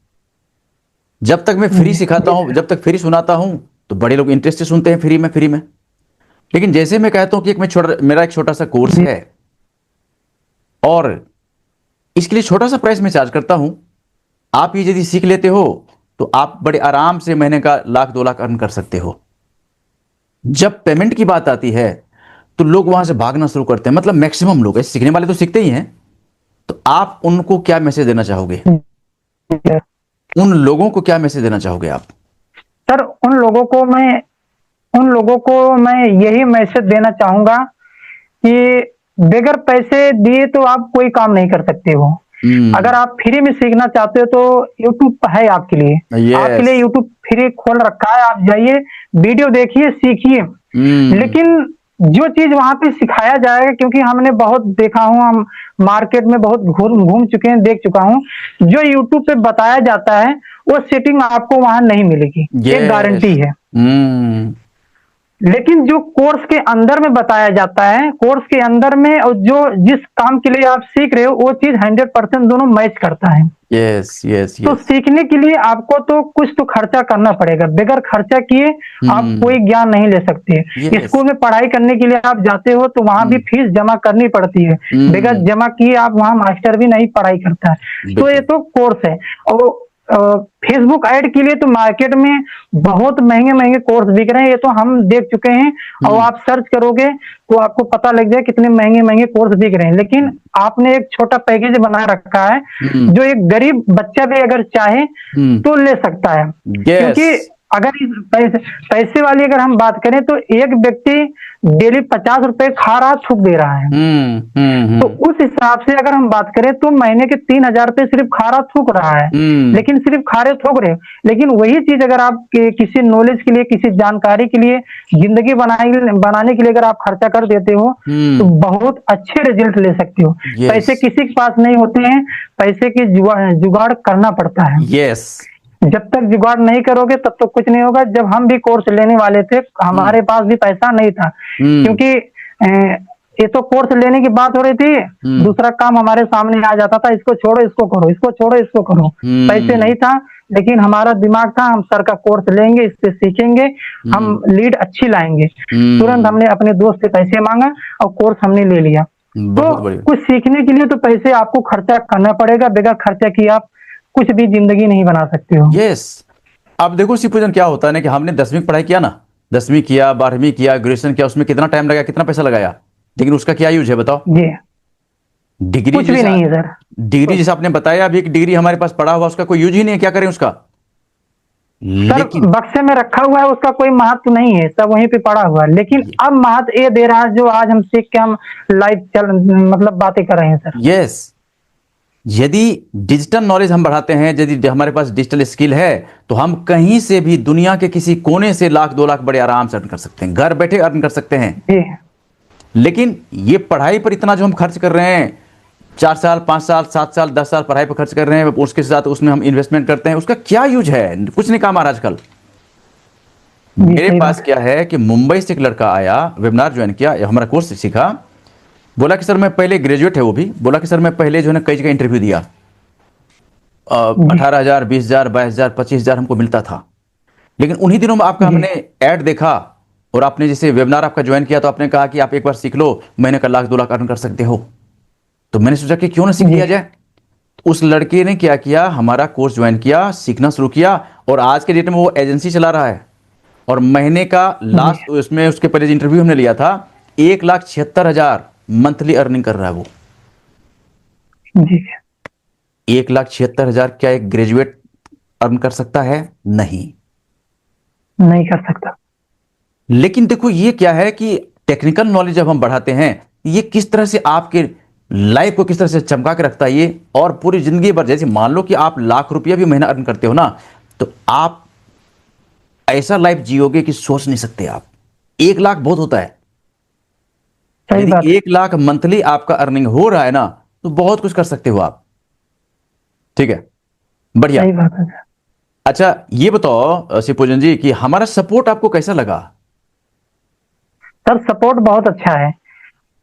B: जब तक मैं फ्री
A: जी
B: सिखाता
A: जी
B: हूं,
A: सर।
B: जब तक फ्री सुनाता हूं, तो बड़े लोग इंटरेस्ट से सुनते हैं फ्री में, फ्री में। लेकिन जैसे मैं कहता हूं कि मेरा एक छोटा सा कोर्स
A: जी
B: है और इसके लिए छोटा सा प्राइस मैं चार्ज करता हूं, आप ये यदि सीख लेते हो तो आप बड़े आराम से महीने का 1 लाख 2 लाख अर्न कर सकते हो। जब पेमेंट की बात आती है तो लोग वहां से भागना शुरू करते हैं, मतलब मैक्सिमम लोग, ऐसे सीखने वाले तो सीखते ही हैं। तो आप उनको क्या मैसेज देना चाहोगे?
A: जी सर।
B: उन लोगों को क्या मैसेज देना चाहोगे आप?
A: सर, उन लोगों को मैं यही मैसेज देना चाहूंगा कि बगैर पैसे दिए तो आप कोई काम नहीं कर सकते हो। अगर आप फ्री में सीखना चाहते हो तो यूट्यूब है आपके लिए। आपके
B: यस।
A: लिए यूट्यूब फ्री खोल रखा है, आप जाइए, वीडियो देखिए, सीखिए। लेकिन जो चीज वहां पे सिखाया जाएगा, क्योंकि हमने बहुत देखा हूँ, हम मार्केट में बहुत घूम घूम चुके हैं, देख चुका हूँ, जो यूट्यूब पे बताया जाता है वो सेटिंग आपको वहां नहीं मिलेगी, एक
B: यस।
A: गारंटी है। लेकिन जो कोर्स के अंदर में बताया जाता है, कोर्स के अंदर में, और जो जिस काम के लिए आप सीख रहे हो वो चीज 100% दोनों मैच करता है।
B: यस यस
A: तो
B: यस।
A: सीखने के लिए आपको तो कुछ तो खर्चा करना पड़ेगा, बगैर खर्चा किए आप कोई ज्ञान नहीं ले सकते।
B: यस।
A: स्कूल में पढ़ाई करने के लिए आप जाते हो तो वहां भी फीस जमा करनी पड़ती है, बगैर जमा किए आप वहां मास्टर भी नहीं पढ़ाई करता है। तो ये
B: बिल्कुल।
A: तो कोर्स है। और फेसबुक ऐड के लिए तो मार्केट में बहुत महंगे महंगे कोर्स बिक रहे हैं, ये तो हम देख चुके हैं। और आप सर्च करोगे तो आपको पता लग जाए कितने महंगे महंगे कोर्स बिक रहे हैं। लेकिन आपने एक छोटा पैकेज बना रखा है, जो एक गरीब बच्चा भी अगर चाहे तो ले सकता है।
B: यस।
A: क्योंकि अगर इस पैसे वाली अगर हम बात करें तो एक व्यक्ति डेली 50 रुपए खा रहा, थूक दे रहा है। तो उस हिसाब से अगर हम बात करें तो महीने के 3,000 रुपए सिर्फ खा रहा, थूक रहा है। लेकिन सिर्फ खा रहे, थूक रहे। लेकिन वही चीज अगर आप किसी नॉलेज के लिए, किसी जानकारी के लिए, जिंदगी बनाने के लिए अगर आप खर्चा कर देते हो तो बहुत अच्छे रिजल्ट ले सकते हो। पैसे किसी के पास नहीं होते हैं, पैसे की जुगाड़ करना पड़ता है।
B: यस।
A: जब तक जुगाड़ नहीं करोगे तब तक कुछ नहीं होगा। जब हम भी कोर्स लेने वाले थे, हमारे पास भी पैसा नहीं था, क्योंकि ये तो कोर्स लेने की बात हो रही थी, दूसरा काम हमारे सामने आ जाता था, इसको छोड़ो इसको करो, इसको छोड़ो इसको करो। पैसे नहीं था, लेकिन हमारा दिमाग था हम सर का कोर्स लेंगे, इससे सीखेंगे, हम लीड अच्छी लाएंगे। तुरंत हमने अपने दोस्त से पैसे मांगा और कोर्स हमने ले लिया। तो कुछ सीखने के लिए तो पैसे आपको खर्चा करना पड़ेगा, बगैर खर्चा किए आप कुछ भी जिंदगी नहीं बना सकते हो।
B: यस। अब देखो शिवपूजन, क्या होता है ना कि हमने 10वीं की पढ़ाई किया ना, 10वीं किया, 12वीं किया, ग्रेजुएशन किया, उसमें कितना टाइम लगा, कितना पैसा लगाया? लेकिन उसका क्या यूज है बताओ?
A: जी
B: डिग्री
A: कुछ भी
B: जैसा,
A: नहीं है सर।
B: डिग्री जैसा आपने बताया, अभी एक डिग्री हमारे पास पड़ा हुआ, उसका कोई यूज ही नहीं है, क्या करें उसका?
A: सर
B: लेकिन
A: बक्से में रखा हुआ है, उसका कोई महत्व नहीं है, सब वहीं पे पड़ा हुआ है, लेकिन अब महत्व ये दे रहा है जो आज हम सीख के हम लाइव चल मतलब बातें कर रहे हैं सर।
B: यस, यदि डिजिटल नॉलेज हम बढ़ाते हैं, यदि हमारे पास डिजिटल स्किल है, तो हम कहीं से भी दुनिया के किसी कोने से 1 लाख 2 लाख बड़े आराम से अर्न कर सकते हैं, घर बैठे अर्न कर सकते हैं।
A: जी
B: लेकिन ये पढ़ाई पर इतना जो हम खर्च कर रहे हैं, 4 साल 5 साल 7 साल 10 साल पढ़ाई पर खर्च कर रहे हैं, उसके साथ उसमें हम इन्वेस्टमेंट करते हैं, उसका क्या यूज है? कुछ नहीं काम आ रहा आजकल।
A: जी
B: मेरे
A: सही
B: पास
A: बात है।
B: क्या है कि मुंबई से एक लड़का आया, वेबिनार ज्वाइन किया, हमारा कोर्स सीखा, बोला कि सर मैं पहले ग्रेजुएट है, वो भी बोला कि सर मैं पहले जो है ना कई जगह इंटरव्यू दिया,
A: जी
B: 18,000 20,000 22,000 25,000 हमको मिलता था। लेकिन उन्हीं दिनों में आपका
A: जी
B: हमने ऐड देखा, और आपने जैसे वेबिनार आपका ज्वाइन किया, तो आपने कहा कि आप एक बार सीख लो, महीने का 1 लाख 2 लाख अर्न कर सकते हो। तो मैंने सोचा कि क्यों ना सीख
A: जी
B: लिया जाए। उस लड़के ने क्या किया, हमारा कोर्स ज्वाइन किया, सीखना शुरू किया, और आज के डेट में वो एजेंसी चला रहा है। और महीने का
A: जी
B: लास्ट उसमें उसके पहले इंटरव्यू हमने लिया था, 1,76,000 मंथली अर्निंग कर रहा है वो।
A: जी
B: 1,76,000 क्या एक ग्रेजुएट अर्न कर सकता है? नहीं।
A: नहीं कर सकता।
B: लेकिन देखो ये क्या है कि टेक्निकल नॉलेज जब हम बढ़ाते हैं, ये किस तरह से आपके लाइफ को किस तरह से चमका के रखता है ये, और पूरी जिंदगी भर, जैसे मान लो कि आप लाख रुपया भी महीना अर्न करते हो ना, तो आप ऐसा लाइफ जियोगे कि सोच नहीं सकते आप। 1 लाख बहुत होता है।
A: सही
B: यदि
A: बात है।
B: 1 लाख मंथली आपका अर्निंग हो रहा है ना, तो बहुत कुछ कर सकते हो आप। ठीक है, बढ़िया।
A: सही बात है सर।
B: अच्छा ये बताओ शिवपूजन जी कि हमारा सपोर्ट आपको कैसा लगा?
A: सर सपोर्ट बहुत अच्छा है।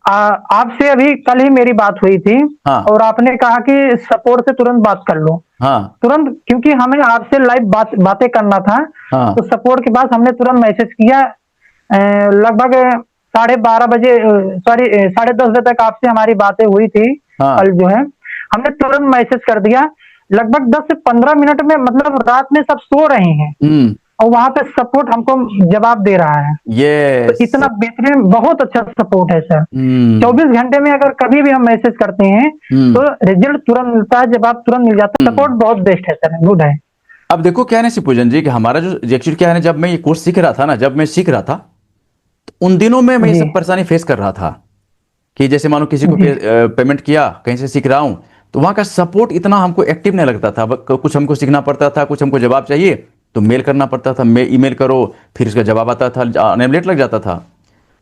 A: आपसे अभी कल ही मेरी बात हुई थी,
B: हाँ
A: और आपने कहा कि सपोर्ट से तुरंत बात कर लो।
B: हाँ
A: तुरंत, क्योंकि हमें आपसे लाइव बातें करना था, तो
B: हाँ।
A: सपोर्ट के बाद हमने तुरंत मैसेज किया। लगभग 12:30 बजे, सॉरी 10:30 बजे तक आपसे हमारी बातें हुई थी।
B: हाँ।
A: कल जो है हमने तुरंत मैसेज कर दिया। लगभग 10 से 15 मिनट में, मतलब रात में सब सो रहे हैं,
B: हम्म।
A: और वहां पे सपोर्ट हमको जवाब दे रहा है। तो
B: यस।
A: इतना बेहतरीन, बहुत अच्छा सपोर्ट है सर।
B: हम्म
A: 24 घंटे में अगर कभी भी हम मैसेज करते हैं तो
B: हम्म।
A: रिजल्ट तुरंत मिलता है, जवाब तुरंत मिल जाता है। सपोर्ट बहुत बेस्ट है सर, गुड है।
B: अब देखो क्या है ना शिवपूजन जी कि हमारा जो एक्चुअली क्या है ना, जब मैं ये कोर्स सीख रहा था ना, जब मैं सीख रहा था, तो उन दिनों में मैं ये
A: जी
B: सब परेशानी फेस कर रहा था कि जैसे मानो किसी को
A: जी
B: पेमेंट किया, कहीं से सीख रहा हूं, तो वहां का सपोर्ट इतना हमको एक्टिव नहीं लगता था। कुछ हमको सीखना पड़ता था, कुछ हमको जवाब चाहिए तो मेल करना पड़ता था, ईमेल करो, फिर उसका जवाब आता था, आने में लेट लग जाता था।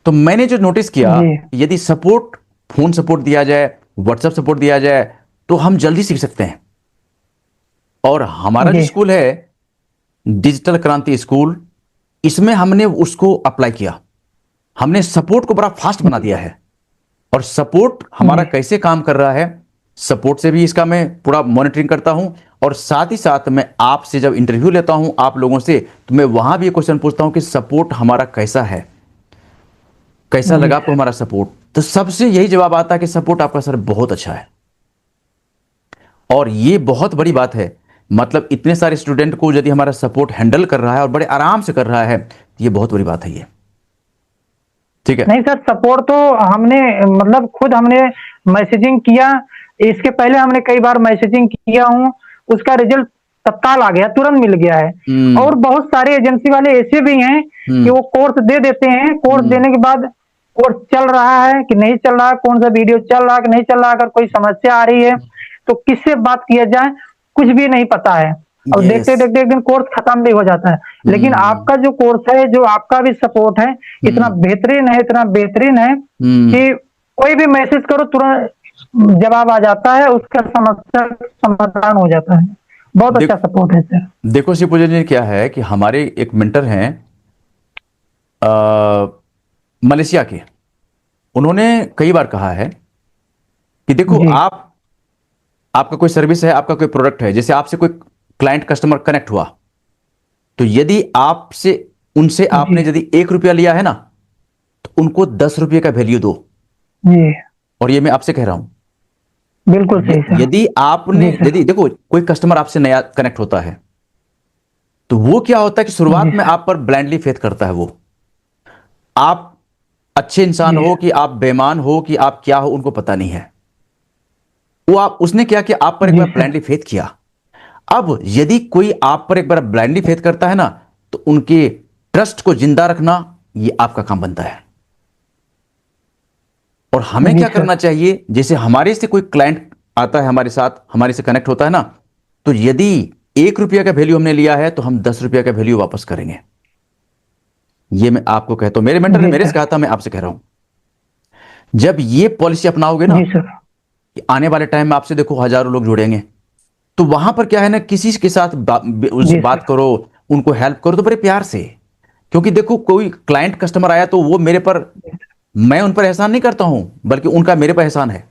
B: तो मैंने जो नोटिस किया,
A: जी
B: यदि सपोर्ट, फोन सपोर्ट दिया जाए, व्हाट्सएप सपोर्ट दिया जाए, तो हम जल्दी सीख सकते हैं। और हमारा जो
A: जी
B: स्कूल है, डिजिटल क्रांति स्कूल, इसमें हमने उसको अप्लाई किया, हमने सपोर्ट को बड़ा फास्ट बना दिया है। और सपोर्ट हमारा
A: जी
B: कैसे काम कर रहा है, सपोर्ट से भी इसका मैं पूरा मॉनिटरिंग करता हूं, और साथ ही साथ मैं आपसे जब इंटरव्यू लेता हूं आप लोगों से, तो मैं वहां भी क्वेश्चन पूछता हूं कि सपोर्ट हमारा कैसा है, कैसा
A: जी
B: लगा आपको
A: सर।
B: हमारा सपोर्ट। तो सबसे यही जवाब आता है कि सपोर्ट आपका सर बहुत अच्छा है। और ये बहुत बड़ी बात है, मतलब इतने सारे स्टूडेंट को यदि हमारा सपोर्ट हैंडल कर रहा है और बड़े आराम से कर रहा है, तो ये बहुत बड़ी बात है ये। ठीक है।
A: नहीं सर, सपोर्ट तो हमने, मतलब खुद हमने मैसेजिंग किया। इसके पहले हमने कई बार मैसेजिंग किया हूँ, उसका रिजल्ट तत्काल आ गया, तुरंत मिल गया है।
B: हम्म
A: और बहुत सारे एजेंसी वाले ऐसे भी हैं कि
B: हम्म
A: वो कोर्स दे देते हैं, कोर्स
B: हम्म
A: देने के बाद कोर्स चल रहा है कि नहीं चल रहा, कौन सा वीडियो चल रहा है कि नहीं चल रहा, अगर कोई समस्या आ रही है तो किससे बात किया जाए, कुछ भी नहीं पता है। और
B: यस।
A: देखते देखते एक दिन कोर्स खत्म भी हो जाता है। लेकिन
B: हम्म
A: आपका जो कोर्स है, जो आपका भी सपोर्ट है, इतना
B: हम्म
A: बेहतरीन है, इतना बेहतरीन है
B: हम्म।
A: कि कोई भी मैसेज करो तुरंत जवाब आ जाता है, उसका समस्या समाधान हो जाता है। बहुत अच्छा
B: देख
A: सपोर्ट है सर।
B: देखो शिवपूजन जी क्या है कि हमारे एक मेंटर हैं मलेशिया के, उन्होंने कई बार कहा है कि देखो
A: जी
B: आपका कोई सर्विस है, आपका कोई प्रोडक्ट है, जैसे आपसे कोई क्लाइंट कस्टमर कनेक्ट हुआ, तो यदि आपसे उनसे
A: जी
B: आपने यदि 1 रुपया लिया है ना, तो उनको 10 रुपये का वैल्यू दो।
A: जी
B: और ये मैं आपसे कह रहा हूं,
A: बिल्कुल सही सर।
B: यदि आपने,
A: जी सर।
B: यदि देखो कोई कस्टमर आपसे नया कनेक्ट होता है, तो वो क्या होता है कि
A: जी
B: शुरुआत में
A: सर।
B: आप पर ब्लाइंडली फेथ करता है वो। आप अच्छे इंसान हो कि आप बेईमान हो कि आप क्या हो, उनको पता नहीं है। वो आप उसने क्या किया, आप पर एक
A: जी
B: बार
A: सर।
B: ब्लाइंडली फेथ किया। अब यदि कोई आप पर एक बार ब्लाइंडली फेथ करता है ना, तो उनके ट्रस्ट को जिंदा रखना ये आपका काम बनता है। और हमें
A: जी
B: क्या
A: सर।
B: करना चाहिए, जैसे हमारे से कोई क्लाइंट आता है हमारे साथ, हमारे से कनेक्ट होता है ना, तो यदि 1 रुपया का वैल्यू हमने लिया है तो हम 10 रुपया का वैल्यू वापस करेंगे। ये मैं आपको कहता हूं, मेरे मेंटर ने
A: जी
B: मेरे से
A: सर।
B: कहा था, मैं आपसे कह रहा हूं। जब ये पॉलिसी अपनाओगे ना,
A: जी सर।
B: कि आने वाले टाइम में आपसे देखो हजारों लोग जुड़ेंगे, तो वहां पर क्या है ना, किसी के साथ उससे
A: जी
B: बात
A: सर।
B: करो, उनको हेल्प करो तो बड़े प्यार से। क्योंकि देखो कोई क्लाइंट कस्टमर आया तो वो मेरे पर, मैं उन पर एहसान नहीं करता हूं, बल्कि उनका मेरे पर एहसान है।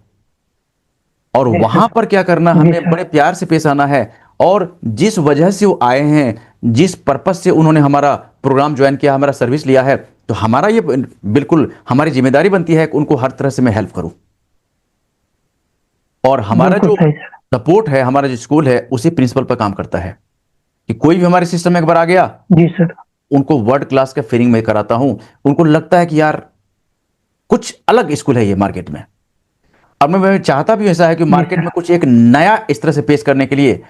B: और
A: जी
B: वहां
A: सर।
B: पर क्या करना,
A: जी
B: हमें
A: सर।
B: बड़े प्यार से पेश आना है। और जिस वजह से वो आए हैं, जिस पर्पस से उन्होंने हमारा प्रोग्राम ज्वाइन किया, हमारा सर्विस लिया है, तो हमारा ये बिल्कुल हमारी जिम्मेदारी बनती है कि उनको हर तरह से मैं हेल्प करूं। और हमारा
A: बिल्कुल
B: जो
A: सही सर।
B: सपोर्ट है, हमारा जो स्कूल है, उसी प्रिंसिपल पर काम करता है कि कोई भी हमारे सिस्टम में एक बार आ गया,
A: जी सर।
B: उनको वर्ल्ड क्लास का फीलिंग में कराता हूं। उनको लगता है कि यार कुछ अलग स्कूल है ये मार्केट में। अब मैं चाहता भी ऐसा है कि
A: जी
B: मार्केट
A: सर।
B: में कुछ एक नया इस तरह से पेश करने के लिए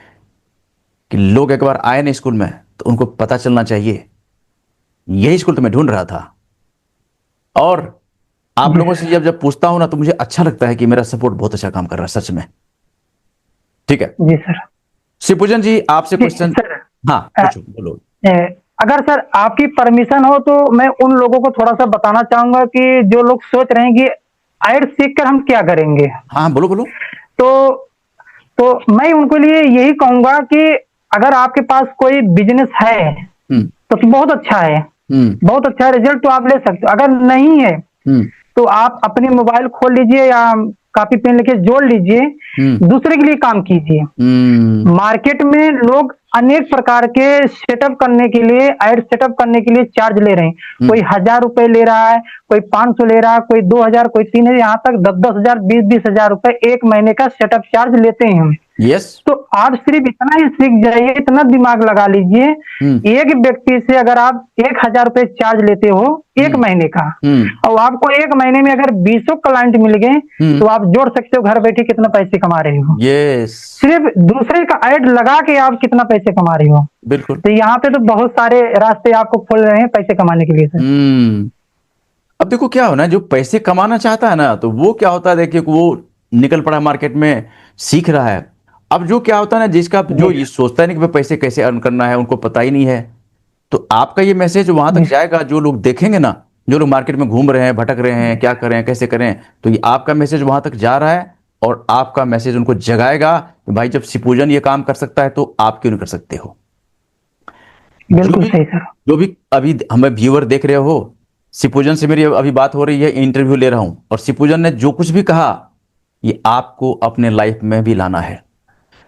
B: कि लोग एक बार आए ना स्कूल में, तो उनको पता चलना चाहिए यही स्कूल तो मैं ढूंढ रहा था। और आप
A: जी
B: लोगों से
A: सर।
B: जब जब पूछता हूं ना, तो मुझे अच्छा लगता है कि मेरा सपोर्ट बहुत अच्छा काम कर रहा है सच में। ठीक है,
A: जी सर।
B: शिवपूजन जी आपसे
A: जी
B: क्वेश्चन।
A: सर।
B: हाँ
A: अ,
B: पूछो, बोलो।
A: अगर सर आपकी परमिशन हो तो मैं उन लोगों को थोड़ा सा बताना चाहूंगा कि जो लोग सोच रहे हैं कि आइड सीख कर हम क्या करेंगे।
B: हाँ बोलो बोलो।
A: तो तो मैं उनके लिए यही कहूंगा कि अगर आपके पास कोई बिजनेस है
B: हम्म।
A: तो बहुत अच्छा है।
B: हम्म।
A: बहुत अच्छा रिजल्ट तो आप ले सकते हो। अगर नहीं है
B: हम्म।
A: तो आप अपनी मोबाइल खोल लीजिए या कॉपी पेन लेके जोड़ लीजिए,
B: हम्म।
A: दूसरे के लिए काम कीजिए।
B: हम्म।
A: मार्केट में लोग अनेक प्रकार के सेटअप करने के लिए, एड सेटअप करने के लिए चार्ज ले रहे हैं। कोई
B: हम्म।
A: 1,000 रुपए ले रहा है, कोई 500 ले रहा है, कोई 2,000, कोई 3,000, यहाँ तक 10-10 हजार, 20-20 हजार रुपए एक महीने का सेटअप चार्ज लेते हैं।
B: यस।
A: तो आप सिर्फ इतना ही सीख जाइए, इतना दिमाग लगा लीजिए।
B: हम्म।
A: एक व्यक्ति से अगर आप 1,000 रुपए चार्ज लेते हो एक
B: हम्म।
A: महीने का,
B: हम्म।
A: और आपको एक महीने में अगर 20 क्लाइंट मिल गए,
B: हम्म।
A: तो आप जोड़ सकते हो घर बैठे कितना पैसे कमा रहे हो।
B: यस।
A: सिर्फ दूसरे का ऐड लगा के आप कितना पैसे कमा रहे हो।
B: बिल्कुल।
A: तो यहाँ पे तो बहुत सारे रास्ते आपको खोल रहे हैं पैसे कमाने के लिए सर।
B: हम्म। अब देखो क्या हो ना, जो पैसे कमाना चाहता है ना, तो वो क्या होता है, देखिए वो निकल पड़ा मार्केट में, सीख रहा है। अब जो क्या होता है ना, जिसका जो
A: जी
B: ये सोचता है ना कि भाई पैसे कैसे अर्न करना है, उनको पता ही नहीं है। तो आपका ये मैसेज वहां तक
A: जी
B: जाएगा, जो लोग देखेंगे ना, जो लोग मार्केट में घूम रहे हैं, भटक रहे हैं, क्या करें कैसे करें, तो ये आपका मैसेज वहां तक जा रहा है। और आपका मैसेज उनको जगाएगा कि भाई जब शिवपूजन ये काम कर सकता है तो आप क्यों नहीं कर सकते हो। जो
A: बिल्कुल
B: भी
A: सही सर।
B: जो भी अभी हमें व्यूअर देख रहे हो, शिवपूजन से मेरी अभी बात हो रही है, इंटरव्यू ले रहा हूं, और शिवपूजन ने जो कुछ भी कहा, ये आपको अपने लाइफ में भी लाना है।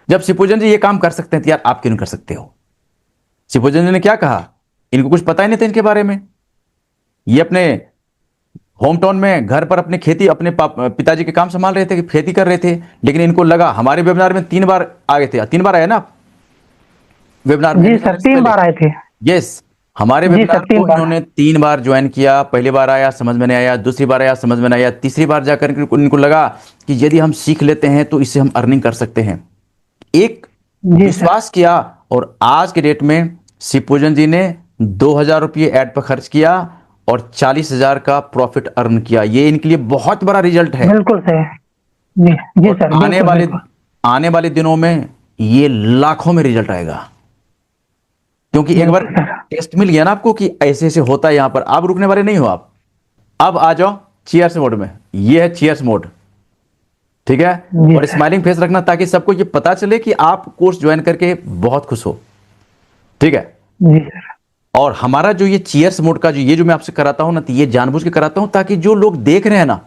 B: जब शिवपूजन जी ये काम कर सकते हैं तो यार आप क्यों नहीं कर सकते हो। शिवपूजन जी ने क्या कहा, इनको कुछ पता ही नहीं था इनके बारे में। ये अपने होम टाउन में घर पर अपनी खेती, अपने पिताजी के काम संभाल रहे थे, खेती कर रहे थे। लेकिन इनको लगा, हमारे वेबिनार में 3 बार आए थे, 3 बार आए ना आप वेबिनार में
A: जी
B: एडमिशन
A: सर,
B: लेने से
A: तीन
B: पहले।
A: बार आए थे।
B: यस, हमारे
A: जी सर,
B: वेबिनार
A: तीन
B: को
A: बार।
B: इन्होंने 3 बार ज्वाइन किया। पहली बार आया समझ में नहीं आया, दूसरी बार आया समझ में नहीं आया, तीसरी बार जाकर इनको लगा कि यदि हम सीख लेते हैं तो इससे हम अर्निंग कर सकते हैं। एक
A: जी सर।
B: विश्वास किया, और आज के डेट में शिवपूजन जी ने 2,000 रुपये ऐड पर खर्च किया और 40,000 का प्रॉफिट अर्न किया। ये इनके लिए बहुत बड़ा रिजल्ट है।
A: बिल्कुल सही। जी जी
B: और
A: सर, बिल्कुल बिल्कुल।
B: आने वाले दिनों में ये लाखों में रिजल्ट आएगा। क्योंकि एक बार
A: बिल्कुल सर।
B: टेस्ट मिल गया ना आपको कि ऐसे ऐसे होता है यहां पर, आप रुकने वाले नहीं हो। आप अब आ जाओ चीयर्स मोड में, ये है चीयर्स मोड। ठीक है।
A: जी
B: और
A: सर।
B: स्माइलिंग फेस रखना, ताकि सबको ये पता चले कि आप कोर्स ज्वाइन करके बहुत खुश हो। ठीक है।
A: जी सर।
B: और हमारा जो ये चीयर्स मोड का जो मैं आपसे कराता हूं ना, तो ये जानबूझ के कराता हूं ताकि जो लोग देख रहे हैं ना,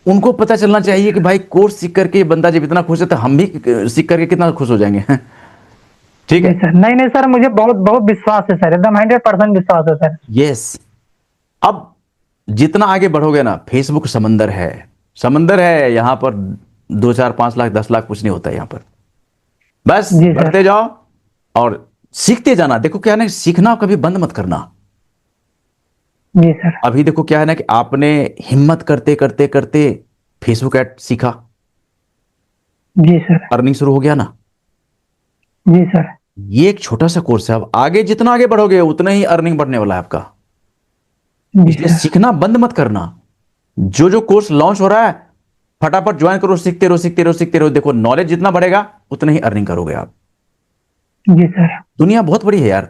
B: उनको पता चलना चाहिए कि भाई कोर्स सीख करके बंदा जब इतना खुश है, तो हम भी सीख करके कितना खुश हो जाएंगे। ठीक
A: जी
B: है।
A: सर, नहीं नहीं सर, मुझे बहुत बहुत विश्वास है सर, एकदम 100% विश्वास है सर।
B: यस। अब जितना आगे बढ़ोगे ना, फेसबुक समंदर है, समंदर है यहां पर। 2 4 5 लाख 10 लाख कुछ नहीं होता है यहां पर। बस
A: जी सर।
B: बढ़ते जाओ और सीखते जाना। देखो क्या ना, सीखना कभी बंद मत करना।
A: जी सर।
B: अभी देखो क्या है ना कि आपने हिम्मत करते करते करते फेसबुक ऐड सीखा,
A: जी सर।
B: अर्निंग शुरू हो गया ना।
A: जी सर।
B: ये एक छोटा सा कोर्स है, अब आगे जितना आगे बढ़ोगे उतना ही अर्निंग बढ़ने वाला है आपका।
A: जी
B: इसलिए
A: सर।
B: सीखना बंद मत करना। जो जो कोर्स लॉन्च हो रहा है फटाफट ज्वाइन करो, सीखते रहो सीखते रहो सीखते रहो। देखो नॉलेज जितना बढ़ेगा उतना ही अर्निंग करोगे आप।
A: जी सर।
B: दुनिया बहुत बड़ी है यार,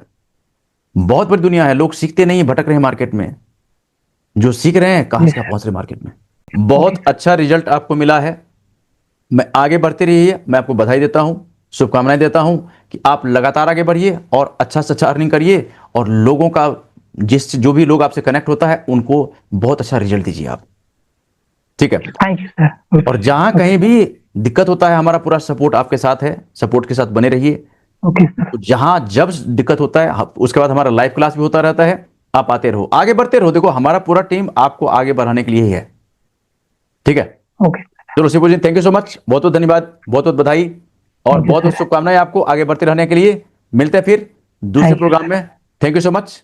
B: बहुत बड़ी दुनिया है। लोग सीखते नहीं, भटक रहे हैं मार्केट में। जो सीख रहे हैं कहां
A: जी
B: से कहां
A: सर।
B: पहुंच रहे हैं मार्केट में।
A: ओके
B: बहुत अच्छा रिजल्ट आपको मिला है। मैं आगे बढ़ते रहिए, मैं आपको बधाई देता हूं, शुभकामनाएं देता हूं कि आप लगातार आगे बढ़िए और अच्छा से अच्छा अर्निंग करिए। और लोगों का जो भी लोग आपसे कनेक्ट होता है उनको बहुत अच्छा रिजल्ट दीजिए आप। ठीक है।
A: Thank you sir.
B: और जहां कहीं भी दिक्कत होता है हमारा पूरा सपोर्ट आपके साथ है, सपोर्ट के साथ बने रहिए।
A: Okay sir.
B: तो जहां जब दिक्कत होता है उसके बाद हमारा लाइव क्लास भी होता रहता है। आप आते रहो, आगे बढ़ते रहो। देखो हमारा पूरा टीम आपको आगे बढ़ाने के लिए ही है। ठीक है।
A: ओके।
B: चलो शिवू जी, थैंक यू सो मच, बहुत बहुत धन्यवाद, बहुत बहुत बधाई और
A: थैंक यू
B: बहुत बहुत
A: सर।
B: शुभकामनाएं आपको आगे बढ़ते रहने के लिए। मिलते हैं फिर दूसरे
A: थैंक यू
B: प्रोग्राम
A: सर।
B: में। Thank you so much.